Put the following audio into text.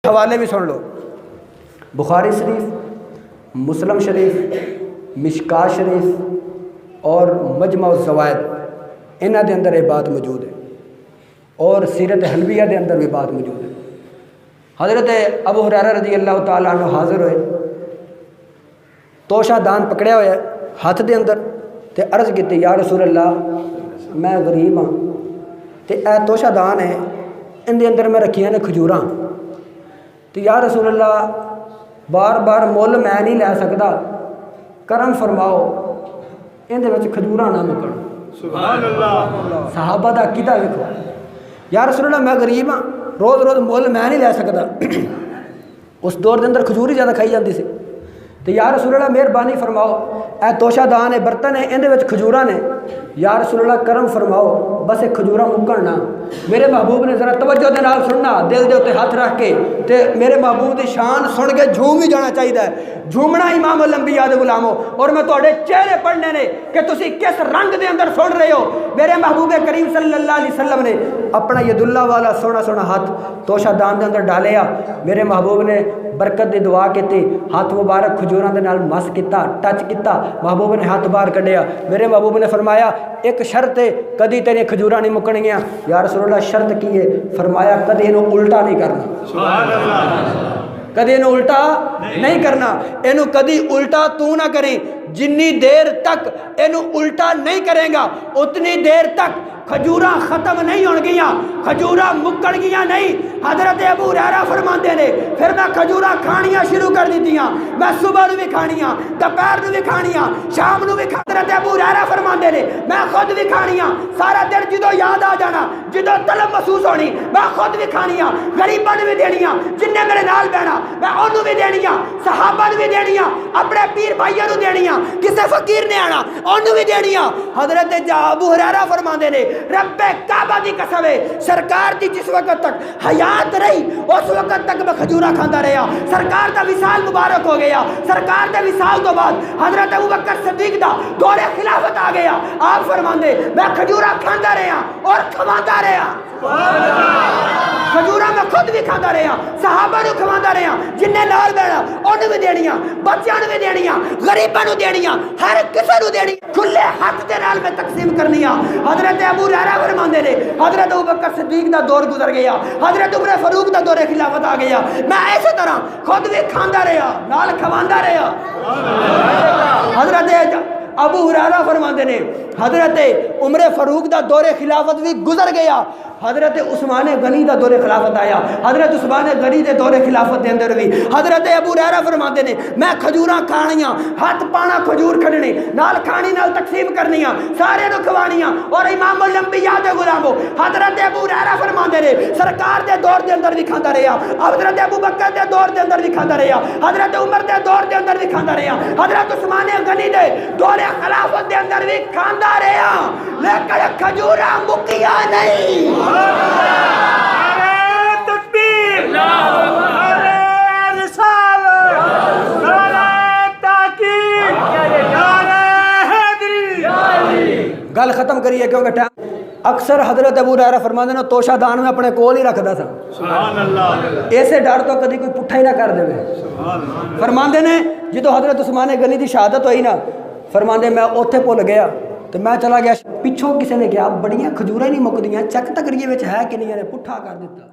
حوالے بھی سن لو، بخاری شریف، مسلم شریف، مشکات شریف اور مجمع الزوائد، انہاں دے اندر یہ بات موجود ہے، اور سیرت حلبیہ دے اندر بھی بات موجود ہے۔ حضرت ابو ہریرہ رضی اللہ تعالیٰ عنہ حاضر ہوئے، توشہ دان پکڑیا ہوا ہے ہاتھ دے اندر، تے عرض کیتی یا رسول اللہ میں غریب ہاں تے اے توشہ دان ہے، ان دے اندر میں رکھیاں نے کھجوراں، تو یا رسول اللہ بار بار مول میں نہیں لے سکتا، کرم فرماؤ ان دے وچ کھجوراں نہ مکن۔ سبحان اللہ، صحابہ دا عقیدہ ویکھو، یا رسول اللہ میں غریب ہاں، روز روز مول میں نہیں لے سکتا، اس دور دے اندر کھجور ہی زیادہ کھائی جاتی سی، تو یا رسول اللہ مہربانی فرماؤ اے توشہ دان ہے، برتن ہے، ان دے وچ کھجوراں نے، یا رسول اللہ کرم فرماؤ بس ایک کھجوراں مکن نہ۔ میرے محبوب نے ذرا توجہ دے نال سننا، دل دے اوتے ہاتھ رکھ کے، تے میرے محبوب دی شان سن کے جھوم بھی جانا چاہیے، جھومنا امام الانبیاء دے غلامو، اور میں تواڈے چہرے پڑھنے نے کہ تسی کس رنگ دے اندر سن رہے ہو۔ میرے محبوب کریم صلی اللہ علیہ وسلم نے اپنا ید اللہ والا سونا سونا ہاتھ توشہ دان دے اندر ڈالیا، میرے محبوب نے برکت دی دعا کیتی، ہاتھ مبارک کھجوراں دے نال مس کیتا، ٹچ کیتا، محبوب نے ہاتھ باہر کڈیا، میرے محبوب نے فرمایا ایک شرط ہے کدی تیری کھجوراں نہیں مکنگیاں۔ یا رسول اللہ شرط کی ہے؟ فرمایا کدی اینو الٹا نہیں کرنا۔ سبحان اللہ، کدی اینو الٹا نہیں کرنا، اینو کدی الٹا تو نہ کریں، جنی دیر تک اینو الٹا نہیں کرے گا اتنی دیر تک کھجوراں ختم نہیں ہون گیاں، کھجوراں مکن گیاں نہیں۔ حضرت ابو ہریرہ فرماندے نے پھر میں کھجوراں کھانیاں شروع کر دیتیاں، میں صبح نو بھی کھانیاں، دوپہر نو بھی کھانیاں، شام نو بھی کھانیاں۔ حضرت ابو ہریرہ فرماندے نے میں خود بھی کھانیاں، سارا دن جدو یاد آ جانا، جدو طلب محسوس ہونی، میں خود بھی کھانیاں، غریباں نو بھی دینیاں، جن نے میرے نال بہنا میں انہوں بھی دینیاں، صحابہ نو بھی دینیاں، اپنے پیر بھائیوں نو دینیاں، کسے فقیر نے آنا انہوں بھی دینیاں۔ حضرت ابو ہریرہ فرماندے نے رب کعبہ دی قسم ہے سرکار دی جس وقت تک حیات رہی اس وقت تک میں کھجورا کھاندا رہا، سرکار دا وصال مبارک ہو گیا، سرکار دے وصال تو بعد حضرت ابوبکر صدیق دا دور خلافت آ گیا، آپ فرماندے میں کھجورا کھاندا رہا اور کھواندا رہا۔ کھجورا میں خود بھی کھاندا رہا، صحابہ نو کھواندا رہا، جن نے نال بیٹھا انہوں بھی دینیاں، بچیاں نو بھی دینیاں، غریباں نو دینیاں، ہر کسے نو دینی، کھلے ہاتھ دے نال میں تقسیم کرنیاں۔ حضرت ابو ہریرہ فرماندے نے حضرت ابوبکر صدیق دا دور گزر گیا، حضرت عمر فاروق دا دور خلافت آ گیا، میں اسی طرح خود بھی کھاندا رہا نال کھواندا رہا۔ حضرت ابو ہریرہ فرماندے نے حضرت عمر فاروق دا دور خلافت بھی گزر گیا، حضرت عثمان غنی دا دور خلافت آیا، حضرت عثمان غنی دے دور خلافت دے اندر بھی حضرت ابو ہریرہ فرماندے نے میں کھجوراں کھانیاں، ہاتھ پانا کھجور کھڑنے، نال کھانی نال تقسیم کرنیاں، سارے نو کھوانیاں، اور امام الانبیاء دے غلامو حضرت ابو ہریرہ فرماندے نے سرکار دے دور دے اندر بھی کھاندا رہا، حضرت ابو بکر دے دور دے اندر بھی کھاندا رہا، حضرت عمر دے دور دے اندر بھی کھاندا رہا، حضرت عثمان غنی دے دور خلافت دے اندر بھی کھاندا رہا، لیکن کھجوراں مکیاں نہیں۔ گل ختم کریے کیونکہ ٹائم اکثر حضرت ابو ہریرہ فرماندے نے توشہ دان میں اپنے کول ہی رکھدا تھا، سبحان اللہ، ایسے ڈر تو کدی کوئی پٹھا ہی نہ کر دے۔ فرماندے نے جدو حضرت عثمان غنی دی شہادت ہوئی نا، فرماندے میں اوتھے بھول گیا تو میں چلا گیا، پچھوں کسی نے کہا بڑیاں کھجوراں نہیں مکدیاں، چیک تکریے وچ ہے کہ نہیں، پٹھا کر دیتا۔